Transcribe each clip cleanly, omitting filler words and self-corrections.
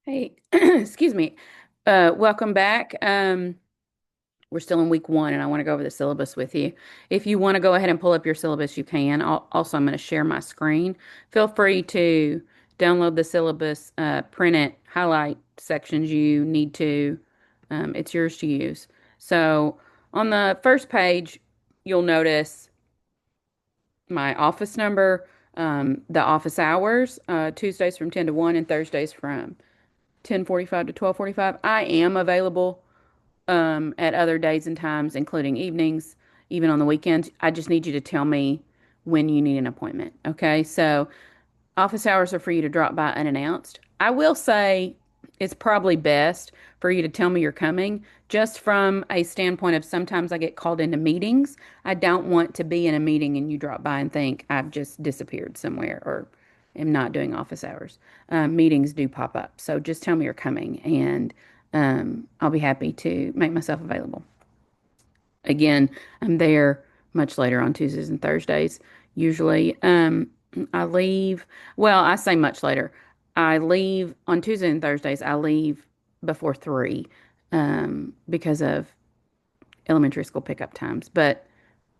Hey, excuse me. Welcome back. We're still in week one, and I want to go over the syllabus with you. If you want to go ahead and pull up your syllabus, you can. Also, I'm going to share my screen. Feel free to download the syllabus, print it, highlight sections you need to. It's yours to use. So, on the first page, you'll notice my office number, the office hours, Tuesdays from 10 to 1 and Thursdays from 10:45 to 12:45. I am available at other days and times, including evenings, even on the weekends. I just need you to tell me when you need an appointment. Okay. So office hours are for you to drop by unannounced. I will say it's probably best for you to tell me you're coming, just from a standpoint of sometimes I get called into meetings. I don't want to be in a meeting and you drop by and think I've just disappeared somewhere or am not doing office hours. Meetings do pop up. So just tell me you're coming and I'll be happy to make myself available. Again, I'm there much later on Tuesdays and Thursdays. Usually, I leave, well, I say much later. I leave on Tuesdays and Thursdays, I leave before 3 because of elementary school pickup times. But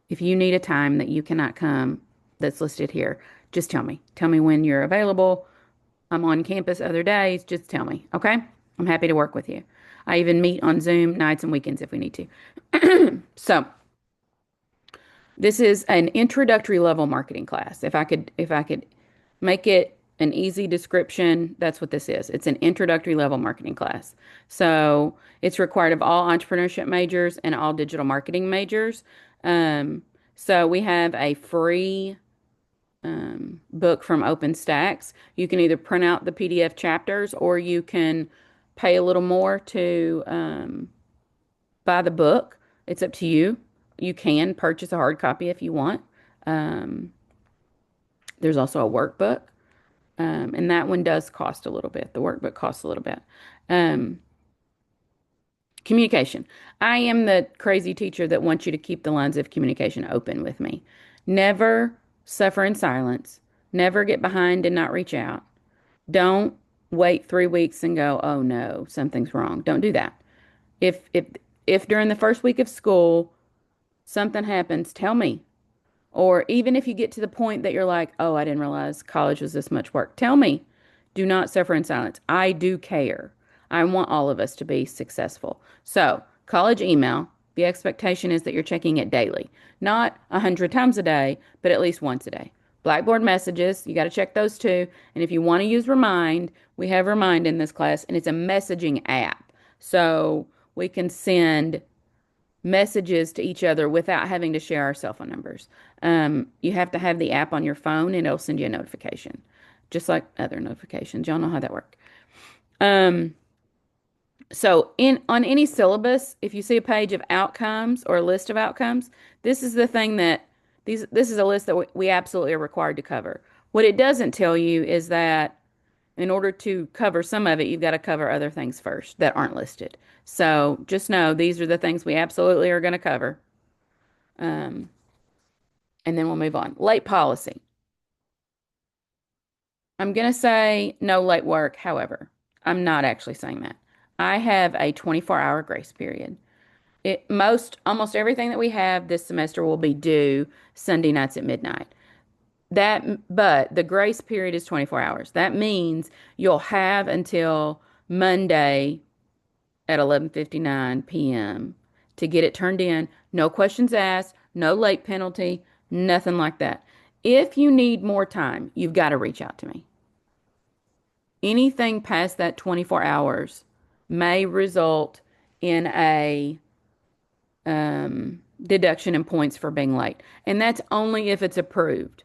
if you need a time that you cannot come that's listed here, just tell me. Tell me when you're available. I'm on campus other days. Just tell me, okay? I'm happy to work with you. I even meet on Zoom nights and weekends if we need to. So, this is an introductory level marketing class. If I could make it an easy description, that's what this is. It's an introductory level marketing class. So it's required of all entrepreneurship majors and all digital marketing majors. Um, so we have a free book from OpenStax. You can either print out the PDF chapters or you can pay a little more to buy the book. It's up to you. You can purchase a hard copy if you want. Um, there's also a workbook, and that one does cost a little bit. The workbook costs a little bit. Um, Communication. I am the crazy teacher that wants you to keep the lines of communication open with me. Never suffer in silence. Never get behind and not reach out. Don't wait 3 weeks and go, oh no, something's wrong. Don't do that. If during the first week of school something happens, tell me. Or even if you get to the point that you're like, oh, I didn't realize college was this much work, tell me. Do not suffer in silence. I do care. I want all of us to be successful. So, college email, the expectation is that you're checking it daily, not 100 times a day, but at least once a day. Blackboard messages, you got to check those too. And if you want to use Remind, we have Remind in this class, and it's a messaging app. So, we can send messages to each other without having to share our cell phone numbers. You have to have the app on your phone and it'll send you a notification, just like other notifications. Y'all know how that works. Um, so in on any syllabus, if you see a page of outcomes or a list of outcomes, this is the thing that this is a list that we absolutely are required to cover. What it doesn't tell you is that in order to cover some of it, you've got to cover other things first that aren't listed. So just know these are the things we absolutely are going to cover. Um, and then we'll move on. Late policy. I'm going to say no late work. However, I'm not actually saying that. I have a 24-hour grace period. Almost everything that we have this semester will be due Sunday nights at midnight. But the grace period is 24 hours. That means you'll have until Monday at 11:59 p.m. to get it turned in. No questions asked, no late penalty, nothing like that. If you need more time, you've got to reach out to me. Anything past that 24 hours may result in a deduction in points for being late. And that's only if it's approved.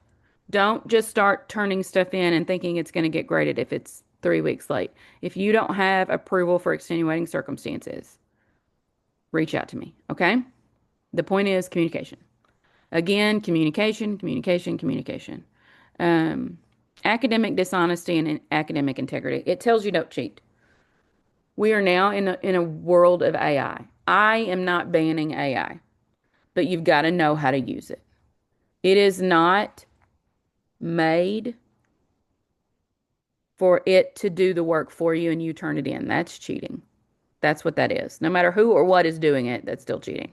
Don't just start turning stuff in and thinking it's going to get graded if it's 3 weeks late. If you don't have approval for extenuating circumstances, reach out to me. Okay? The point is communication. Again, communication, communication, communication. Um, Academic dishonesty and academic integrity. It tells you don't cheat. We are now in a world of AI. I am not banning AI, but you've got to know how to use it. It is not made for it to do the work for you and you turn it in. That's cheating. That's what that is. No matter who or what is doing it, that's still cheating.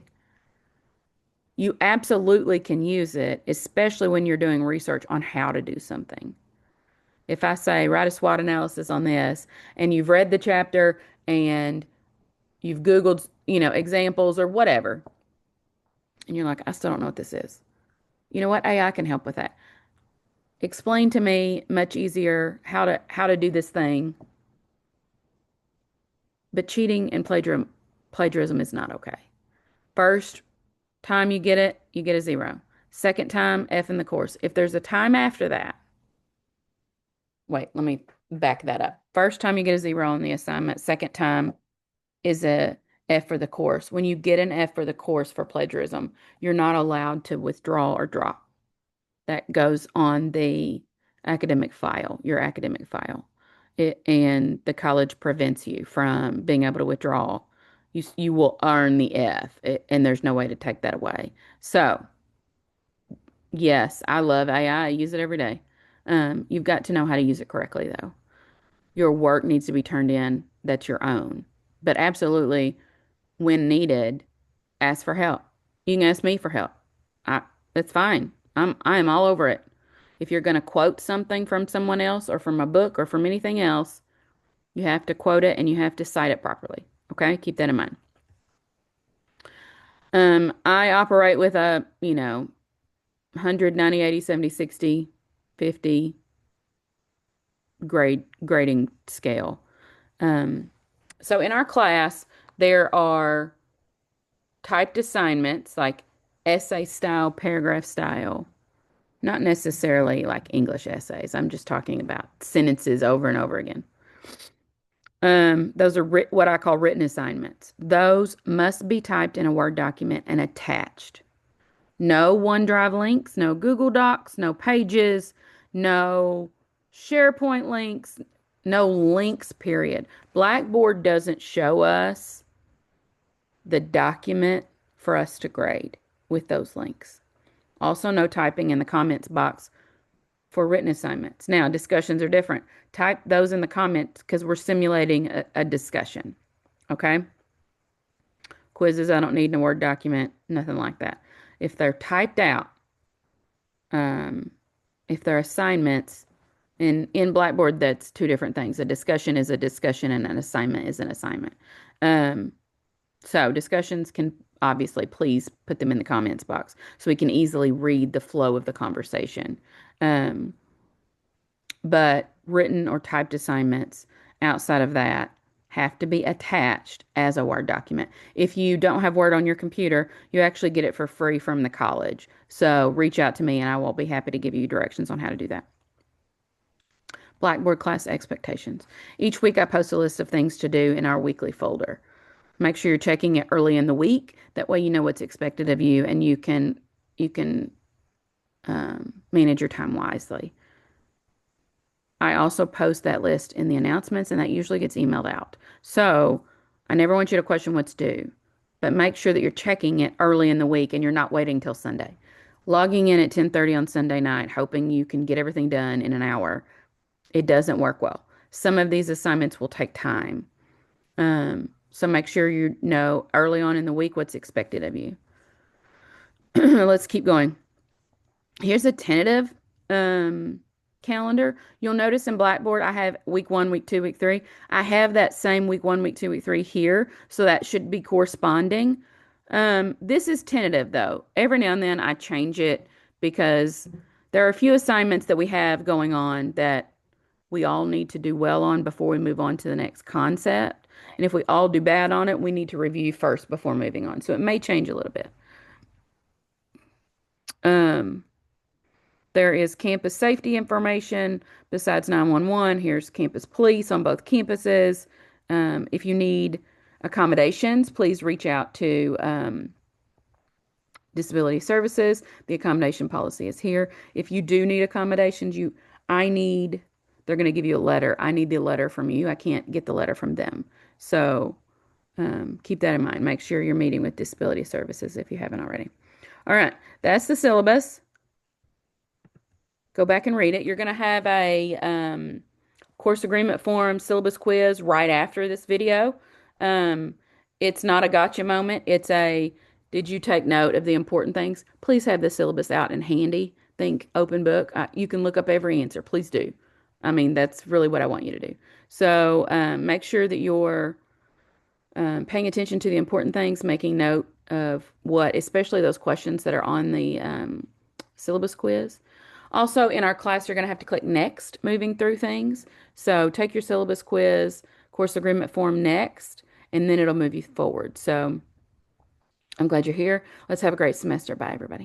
You absolutely can use it, especially when you're doing research on how to do something. If I say, write a SWOT analysis on this, and you've read the chapter and you've Googled, examples or whatever, and you're like, I still don't know what this is. You know what? AI can help with that. Explain to me much easier how to do this thing. But cheating and plagiarism is not okay. First time you get a zero. Second time, F in the course. If there's a time after that, wait, let me back that up. First time you get a zero on the assignment. Second time is a F for the course. When you get an F for the course for plagiarism, you're not allowed to withdraw or drop. That goes on the academic file, your academic file. And the college prevents you from being able to withdraw. You will earn the F, and there's no way to take that away. So, yes, I love AI. I use it every day. You've got to know how to use it correctly, though. Your work needs to be turned in that's your own. But absolutely, when needed, ask for help. You can ask me for help. I That's fine. I am all over it. If you're going to quote something from someone else or from a book or from anything else, you have to quote it and you have to cite it properly. Okay? Keep that in mind. I operate with a, 100, 90, 80, 70, 60, 50 grading scale. Um, so in our class, there are typed assignments like essay style, paragraph style, not necessarily like English essays. I'm just talking about sentences over and over again. Those are what I call written assignments. Those must be typed in a Word document and attached. No OneDrive links, no Google Docs, no Pages, no SharePoint links, no links, period. Blackboard doesn't show us the document for us to grade with those links. Also, no typing in the comments box for written assignments. Now, discussions are different. Type those in the comments because we're simulating a discussion. Okay? Quizzes, I don't need in a Word document, nothing like that. If they're typed out, if they're assignments, in Blackboard, that's two different things. A discussion is a discussion and an assignment is an assignment. So discussions can obviously please put them in the comments box so we can easily read the flow of the conversation. Um, but written or typed assignments outside of that have to be attached as a Word document. If you don't have Word on your computer, you actually get it for free from the college. So reach out to me and I will be happy to give you directions on how to do that. Blackboard class expectations. Each week I post a list of things to do in our weekly folder. Make sure you're checking it early in the week. That way you know what's expected of you and you can manage your time wisely. I also post that list in the announcements, and that usually gets emailed out. So I never want you to question what's due, but make sure that you're checking it early in the week and you're not waiting till Sunday. Logging in at 10:30 on Sunday night, hoping you can get everything done in an hour, it doesn't work well. Some of these assignments will take time. So make sure you know early on in the week what's expected of you. Let's keep going. Here's a tentative calendar. You'll notice in Blackboard, I have week 1, week 2, week 3. I have that same week 1, week 2, week 3 here, so that should be corresponding. This is tentative though. Every now and then I change it because there are a few assignments that we have going on that we all need to do well on before we move on to the next concept. And if we all do bad on it, we need to review first before moving on. So it may change a little bit. There is campus safety information besides 911. Here's campus police on both campuses. If you need accommodations, please reach out to Disability Services. The accommodation policy is here. If you do need accommodations, they're going to give you a letter. I need the letter from you. I can't get the letter from them. So keep that in mind. Make sure you're meeting with Disability Services if you haven't already. All right, that's the syllabus. Go back and read it. You're going to have a course agreement form, syllabus quiz right after this video. Um, it's not a gotcha moment. It's a, did you take note of the important things? Please have the syllabus out and handy. Think open book. You can look up every answer. Please do. I mean, that's really what I want you to do. So make sure that you're paying attention to the important things, making note of what, especially those questions that are on the syllabus quiz. Also, in our class, you're going to have to click next, moving through things. So take your syllabus quiz, course agreement form next, and then it'll move you forward. So I'm glad you're here. Let's have a great semester. Bye, everybody.